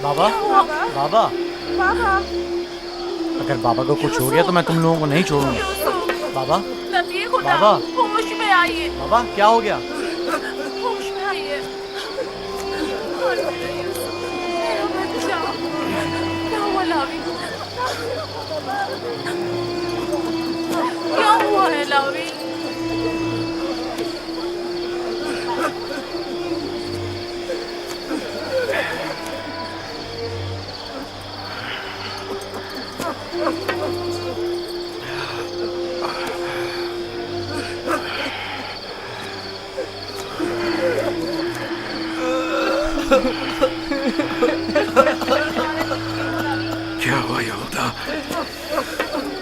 بابا بابا بابا اگر بابا کو کچھ ہو گیا تو میں تم لوگوں کو نہیں چھوڑوں گا. بابا نبی خدا بابا ہوش میں آئیے, بابا کیا ہو گیا؟ ہوش میں آئیے. اور میرا یوسف, میرا بچہ, کیا ہوا لاوی, کیا ہوا ہے لاوی؟ کیا ہوا یہودا؟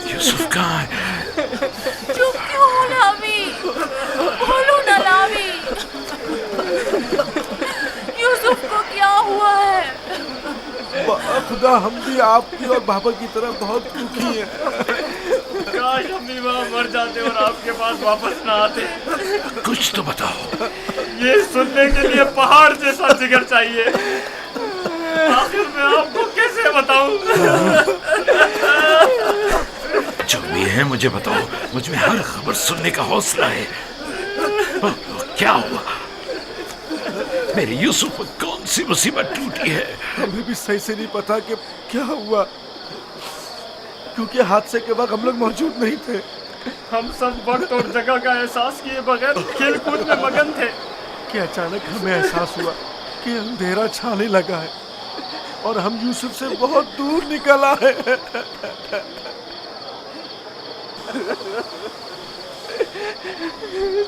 یوسف کہاں ہے؟ چپ کیوں ہو لاوی, بولو نا لاوی, یوسف کو کیا ہوا ہے؟ خدا ہم بھی آپ کی اور بابا کی طرح بہت دکھی ہیں. کاش ہم بھی وہاں مر جاتے اور آپ کے پاس واپس نہ آتے. کچھ تو بتاؤ. یہ سننے کے لیے پہاڑ جیسا جگر چاہیے. آخر میں آپ کو کیسے بتاؤں؟ جو بھی ہے مجھے بتاؤ, مجھ میں ہر خبر سننے کا حوصلہ ہے. کیا ہوا؟ میرے یوسف پر کون سی مصیبت ٹوٹی ہے؟ ہمیں بھی صحیح سے نہیں پتا کہ کیا ہوا, کیونکہ حادثے کے وقت ہم لوگ موجود نہیں تھے. ہم سب وقت اور جگہ کا احساس کیے بغیر کھیل کود میں مگن تھے کہ اچانک ہمیں احساس ہوا کہ اندھیرا چھانے لگا ہے اور ہم یوسف سے بہت دور نکل آئے.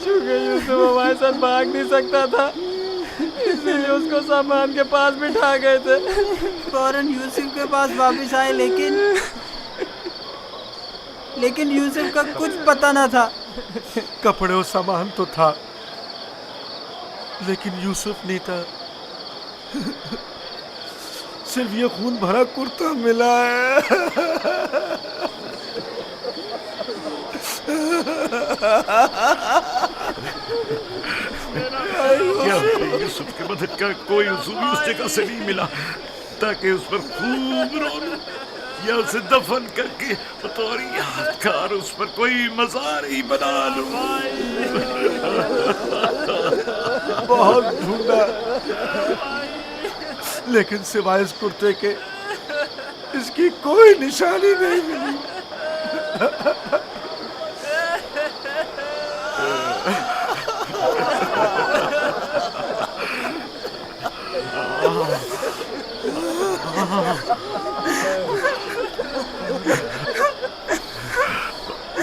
چونکہ یوسف ہمارے ساتھ بھاگ نہیں سکتا تھا, اسی لیے اس کو سامان کے پاس بٹھا گئے تھے. فوراً یوسف کے پاس واپس آئے, لیکن یوسف کا کچھ پتہ نہ تھا. کپڑے اور سامان تو تھا لیکن یوسف نہیں تھا. صرف یہ خون بھرا کرتا ملا ہے. کیا یوسف کے بدن کا کوئی عضو بھی اس جگہ سے نہیں ملا تاکہ اس پر خوب رو لوں یا اسے دفن کر کے بطور یادگار اس پر کوئی مزار ہی بنا لوں. بہت ڈھونڈا لیکن سوائے اس کرتے کے اس کی کوئی نشانی نہیں ملی.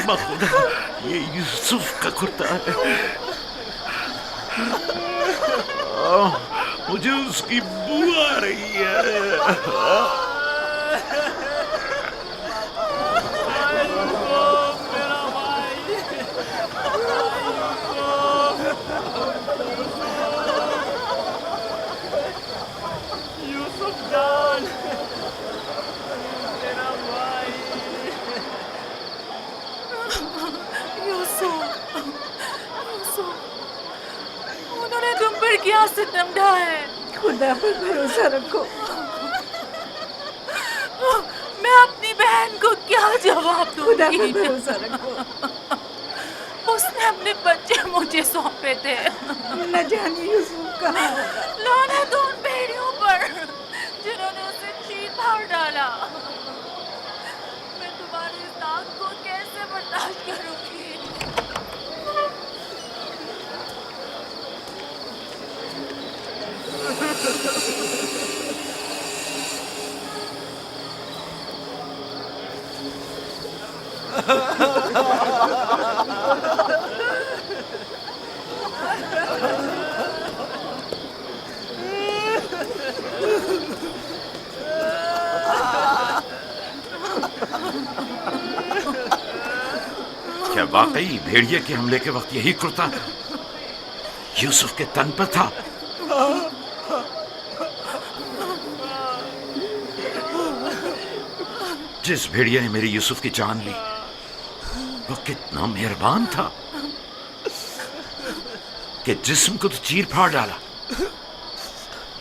بخدا یہ یوسف کا کرتا ہے. مجھے اس کی بو آ رہی ہے. یوسف جان, انہوں نے تم پر کیا ستم ڈھایا ہے؟ خدا پر بھروسہ رکھو. میں اپنی بہن کو کیا جواب دوں خدا پر گی؟ بھروسہ رکھو. اس نے اپنے بچے مجھے سونپے تھے. نہ جانے یوسف کہاں ہوگا. لعنت ان بھیڑیوں پر جنہوں نے اسے چیر پھاڑ ڈالا. میں تمہاری اس داغ کو کیسے برداشت کروں گی؟ کیا واقعی بھیڑیے کے حملے کے وقت یہی کرتا یوسف کے تن پر تھا؟ جس بھیڑیے نے میری یوسف کی جان لی وہ کتنا مہربان تھا کہ جسم کو تو چیر پھاڑ ڈالا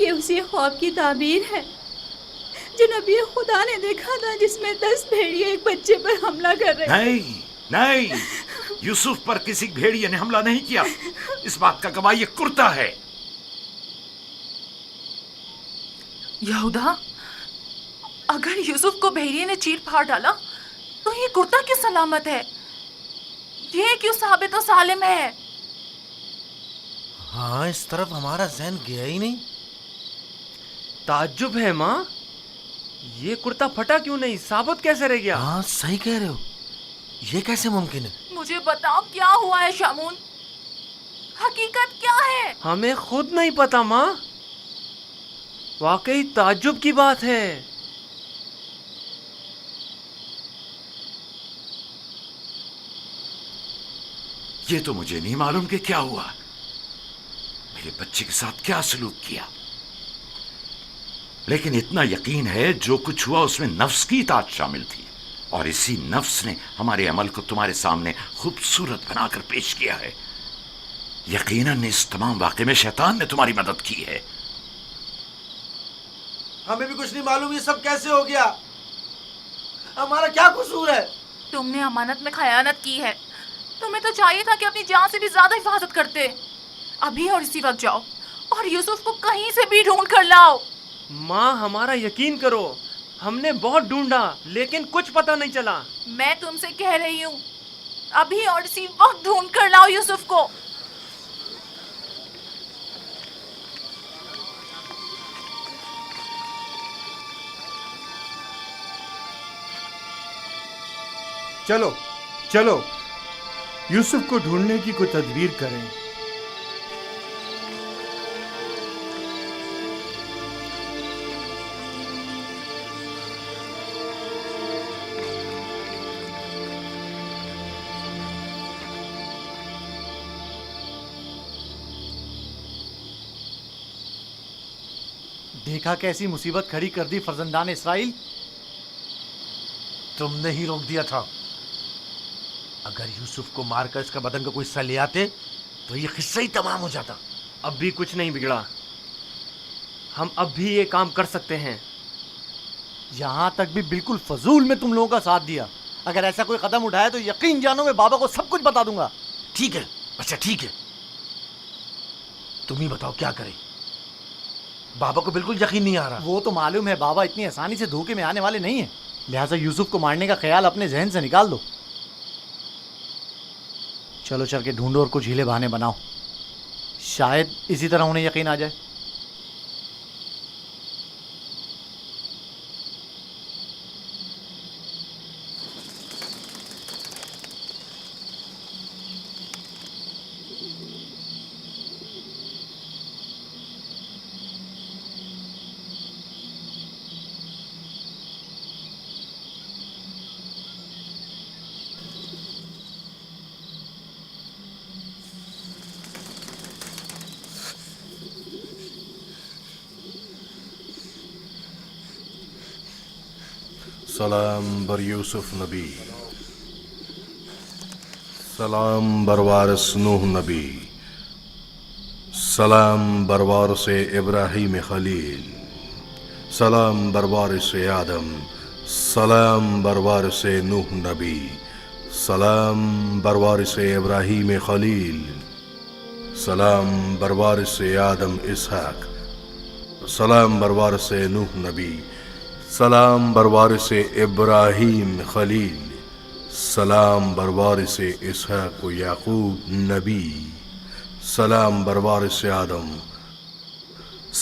یہ اسی خواب کی تعبیر ہے جو نبی خدا نے دیکھا تھا، جس میں 10 بھیڑیے ایک بچے پر حملہ کر رہے ہیں۔ نہیں نہیں، یوسف پر کسی بھیڑیے نے حملہ نہیں کیا، اس بات کا گواہ یہ کرتا ہے۔ یہودا، اگر یوسف کو بھیڑیے نے چیر پھاڑ ڈالا تو یہ کرتا کیوں سلامت ہے؟ یہ کیوں ثابت و سالم ہے؟ ہاں، اس طرف ہمارا ذہن گیا ہی نہیں۔ تعجب ہے ماں، یہ کرتا پھٹا کیوں نہیں، ثابت کیسے رہ گیا؟ ہاں صحیح کہہ رہے ہو، یہ کیسے ممکن ہے؟ مجھے بتاؤ کیا ہوا ہے شامون، حقیقت کیا ہے؟ ہمیں خود نہیں پتا ماں، واقعی تعجب کی بات ہے۔ یہ تو مجھے نہیں معلوم کہ کیا ہوا، میرے بچے کے ساتھ کیا سلوک کیا، لیکن اتنا یقین ہے جو کچھ ہوا اس میں نفس کی اطاعت شامل تھی، اور اسی نفس نے ہمارے عمل کو تمہارے سامنے خوبصورت بنا کر پیش کیا ہے۔ یقیناً اس تمام واقعے میں شیطان نے تمہاری مدد کی ہے۔ ہمیں بھی کچھ نہیں معلوم یہ سب کیسے ہو گیا، ہمارا کیا قصور ہے؟ تم نے امانت میں خیانت کی ہے، تمہیں تو چاہیے تھا کہ اپنی جان سے بھی زیادہ حفاظت کرتے۔ ابھی اور اسی وقت جاؤ اور یوسف کو کہیں سے بھی ڈھونڈ کر لاؤ۔ ماں ہمارا یقین کرو، ہم نے بہت ڈھونڈا لیکن کچھ پتہ نہیں چلا۔ میں تم سے کہہ رہی ہوں، ابھی اور اسی وقت ڈھونڈ کر لاؤ یوسف کو۔ چلو چلو، یوسف کو ڈھونڈنے کی کوئی تدبیر کریں۔ دیکھا کیسی مصیبت کھڑی کر دی فرزندان اسرائیل۔ تم نے ہی روک دیا تھا، اگر یوسف کو مار کر اس کا بدن کا کوئی حصہ لے آتے تو یہ قصہ ہی تمام ہو جاتا۔ اب بھی کچھ نہیں بگڑا، ہم اب بھی یہ کام کر سکتے ہیں۔ یہاں تک بھی بالکل فضول میں تم لوگوں کا ساتھ دیا، اگر ایسا کوئی قدم اٹھایا تو یقین جانو میں بابا کو سب کچھ بتا دوں گا۔ ٹھیک ہے، اچھا ٹھیک ہے، تم ہی بتاؤ کیا کریں، بابا کو بالکل یقین نہیں آ رہا۔ وہ تو معلوم ہے بابا اتنی آسانی سے دھوکے میں آنے والے نہیں ہیں، لہٰذا یوسف کو مارنے کا خیال اپنے ذہن سے نکال دو۔ چلو چل کے ڈھونڈو اور کچھ ہیلے بہانے بناؤ، شاید اسی طرح انہیں یقین آ جائے۔ سلام بر یوسف نبی، سلام بر وارث نوح نبی، سلام بر وارث ابراہیم خلیل، سلام بر وارث آدم، سلام بر وارث نوح نبی، سلام بر وارث ابراہیم خلیل، سلام بر وارث آدم اسحاق، سلام بر وارث نوح نبی، سلام بر وارث ابراہیم خلیل، سلام بر وارث اسحاق و یعقوب نبی، سلام بر وارث آدم،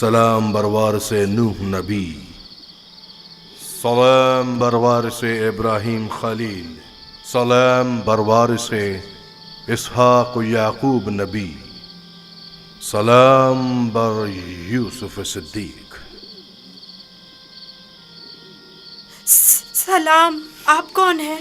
سلام بر وارث نوح نبی، سلام بر وارث ابراہیم خلیل، سلام بر وارث اسحاق و یعقوب نبی، سلام بر یوسف صدیق۔ سلام، آپ کون ہیں؟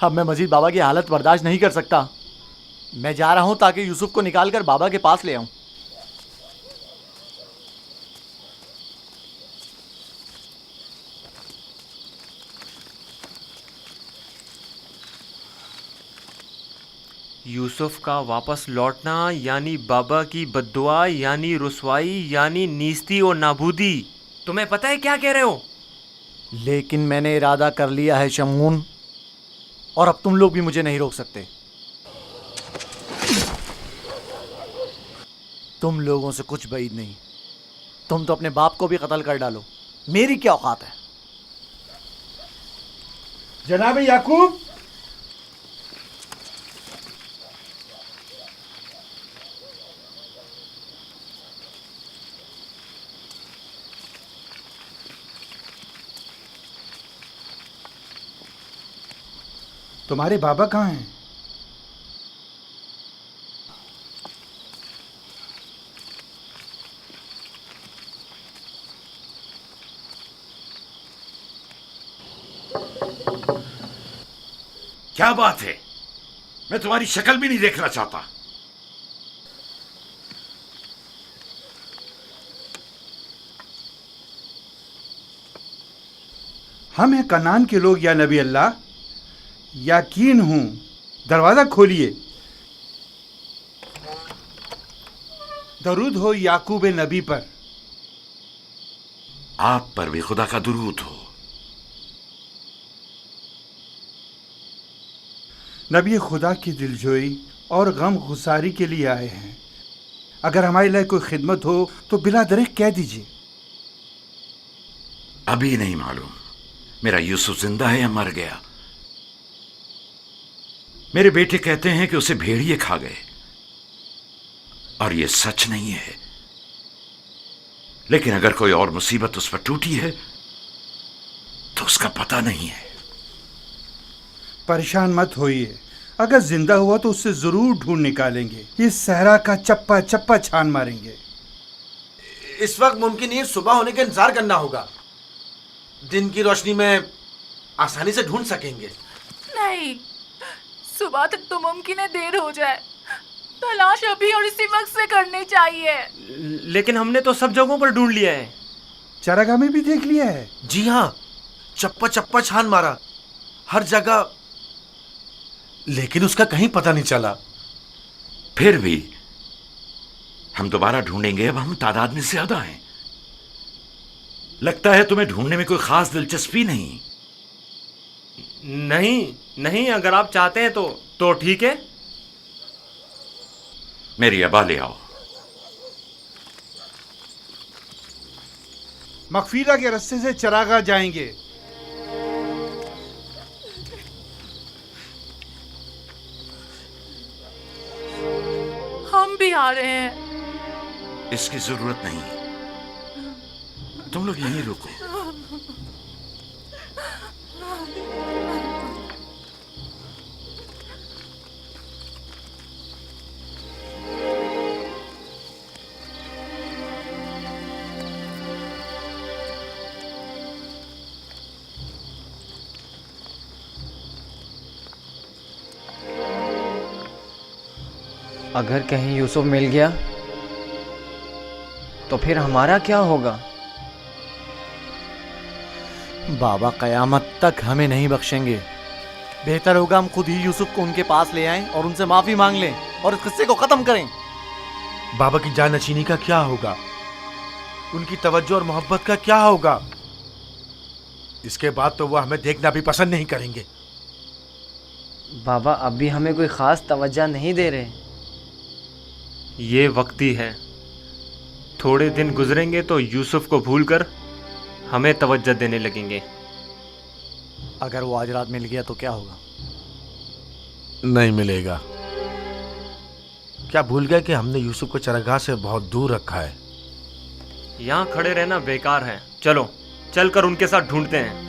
اب میں مزید بابا کی حالت برداشت نہیں کر سکتا. میں جا رہا ہوں تاکہ یوسف کو نکال کر بابا کے پاس لے آؤں. یوسف کا واپس لوٹنا یعنی بابا کی بددعا یعنی رسوائی یعنی نیستی اور نابودی. تمہیں پتہ ہے کیا کہہ رہے ہو؟ لیکن میں نے ارادہ کر لیا ہے شمعون، اور اب تم لوگ بھی مجھے نہیں روک سکتے. تم لوگوں سے کچھ بعید نہیں. تم تو اپنے باپ کو بھی قتل کر ڈالو، میری کیا اوقات ہے؟ جناب یعقوب، تمہارے بابا کہاں ہیں؟ کیا بات ہے؟ میں تمہاری شکل بھی نہیں دیکھنا چاہتا. ہم ہیں کنعان کے لوگ یا نبی اللہ. یقین ہوں، دروازہ کھولیے. درود ہو یعقوب نبی پر. آپ پر بھی خدا کا درود ہو. نبی خدا کی دلجوئی اور غم گساری کے لیے آئے ہیں. اگر ہمارے لیے کوئی خدمت ہو تو بلا درخت کہہ دیجیے. ابھی نہیں معلوم میرا یوسف زندہ ہے یا مر گیا. میرے بیٹے کہتے ہیں کہ اسے بھیڑیے کھا گئے، اور یہ سچ نہیں ہے. لیکن اگر کوئی اور مصیبت اس پر ٹوٹی ہے تو اس کا پتہ نہیں ہے. پریشان مت ہوئیے، اگر زندہ ہوا تو اس سے ضرور ڈھونڈ نکالیں گے. اس صحرا کا چپا چپا چھان ماریں گے. اس وقت ممکن نہیں، صبح ہونے کا انتظار کرنا ہوگا. دن کی روشنی میں آسانی سے ڈھونڈ سکیں گے. نہیں، صبح تک تو ممکن ہے دیر ہو جائے. تلاش ابھی اور اسی وقت سے کرنی چاہیے. لیکن ہم نے تو سب جگہوں پر ڈھونڈ لیا ہے. چراگاہ میں بھی دیکھ لیا ہے. جی ہاں، چپا چپا چھان مارا ہر جگہ، لیکن اس کا کہیں پتہ نہیں چلا. پھر بھی ہم دوبارہ ڈھونڈیں گے. اب ہم تعداد میں زیادہ ہیں. لگتا ہے تمہیں ڈھونڈنے میں کوئی خاص دلچسپی نہیں. نہیں، اگر آپ چاہتے ہیں تو ٹھیک ہے. میری ابا لے آؤ. مغفیرہ کے رستے سے چراگاہ جائیں گے. ہم بھی آ رہے ہیں. اس کی ضرورت نہیں. تم لوگ یہیں رکو. اگر کہیں یوسف مل گیا تو پھر ہمارا کیا ہوگا؟ بابا قیامت تک ہمیں نہیں بخشیں گے. بہتر ہوگا ہم خود ہی یوسف کو ان کے پاس لے آئیں اور ان سے معافی مانگ لیں اور اس قصے کو ختم کریں. بابا کی جانشینی کا کیا ہوگا؟ ان کی توجہ اور محبت کا کیا ہوگا؟ اس کے بعد تو وہ ہمیں دیکھنا بھی پسند نہیں کریں گے. بابا اب بھی ہمیں کوئی خاص توجہ نہیں دے رہے. یہ وقتی ہے. تھوڑے دن گزریں گے تو یوسف کو بھول کر ہمیں توجہ دینے لگیں گے. اگر وہ آج رات مل گیا تو کیا ہوگا؟ نہیں ملے گا. کیا بھول گئے کہ ہم نے یوسف کو چراگاہ سے بہت دور رکھا ہے؟ یہاں کھڑے رہنا بیکار ہے. چلو چل کر ان کے ساتھ ڈھونڈتے ہیں.